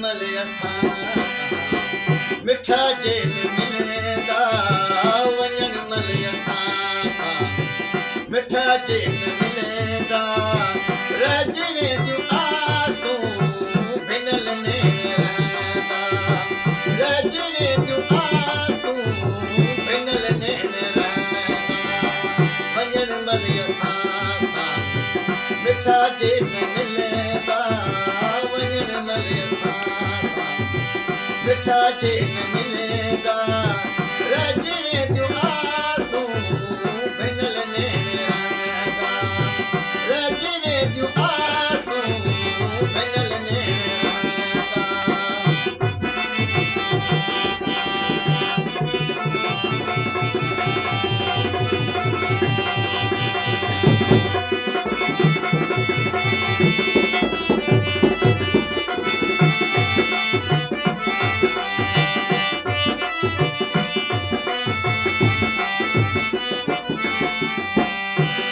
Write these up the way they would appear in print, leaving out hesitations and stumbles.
मल असां मिठा जेल मिलेंदा वञण मल असां मिठा जेल मिलेंदा रजने जूं आसूं भिनल नेण रहंदा रजने जूं आसूं भिनल नेण रहंदा वञण मल असां मिठा जेल मिलेंदा वञण मल असां मिठा जेल मिलेंदा रजने जूं आसूं भिनल नेण रहंदा रजने जूं आसूं भिनल नेण रहंदा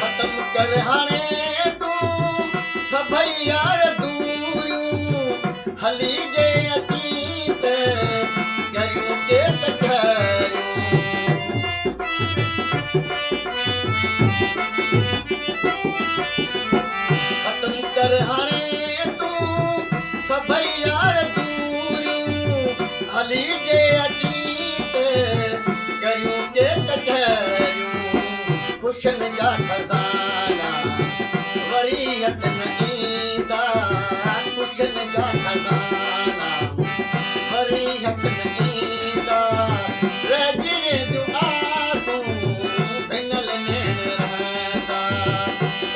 खत्म कर हाणे तूं सभई यार दूरियूं हली जे अतीत करियूं के कठरियूं खत्म कर हाणे तूं सभई यार दूरियूं हली जे अतीत करियूं के कठरियूं खुशन जा खज़ाना वरी हथ न ईंदा खुशन जा खज़ाना वरी हथ न ईंदा रजने जूं आसूं भिनल नेण रहंदा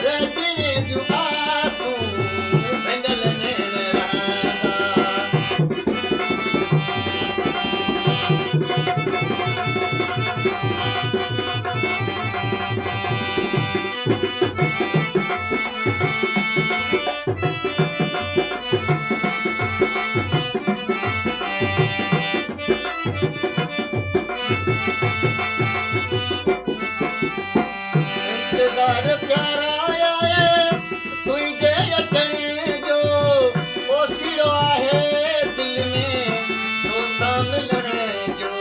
रजने जूं आसूं भिनल नेण रहंदा इंतज़ार प्यारा आया तुंहिंजे अचण जो ओसीरो आहे दिल में तोसां मिलण जो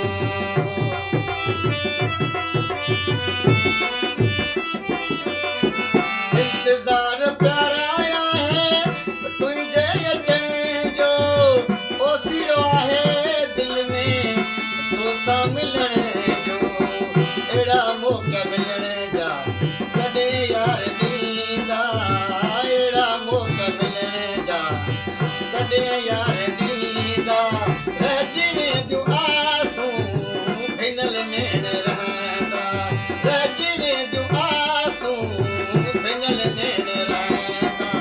इंतज़ार प्यारा आया तुंहिंजे अचण जो ओसीरो आहे दिल में तोसां मिलण जो अहिड़ा मौक़ा मिलण जा कॾहिं यार ॾींदा अहिड़ा मौक़ा मिलण जा कॾहिं यार ॾींदा रजने जूं आसूं भिनल नेण रहंदा रजने जूं आसूं भिनल नेण रहंदा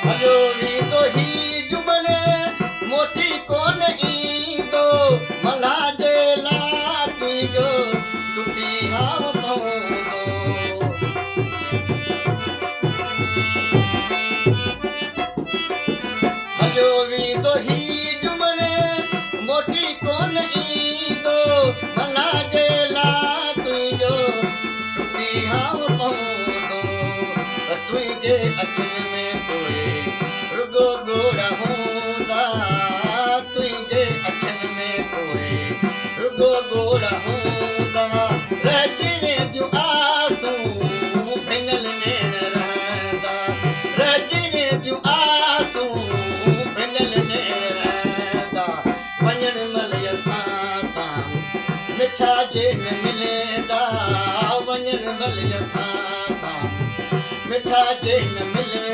हलो ईंदो ही जुमन मोटी कोन ईंदो मल्हा जे लाइ तुंहिंजो टुटी हाव पवंदो हलो ईंदो ही जुमन मोटी कोन ईंदो मल्हा जे लाइ तुंहिंजो टुटी हाव पवंदो तुंहिंजे अखियुनि में पोइ रुगो गोड़ा हूंदा तुंहिंजे अखियुनि में पोइ रुगो गोड़ा हूंदा रजने जूं आसूं भिनल नेण रहंदा रजने जूं आसूं भिनल नेण रहंदा वञण मल असां मिठा जेल मिलेंदा वञण मल असां मिठा जेल मिले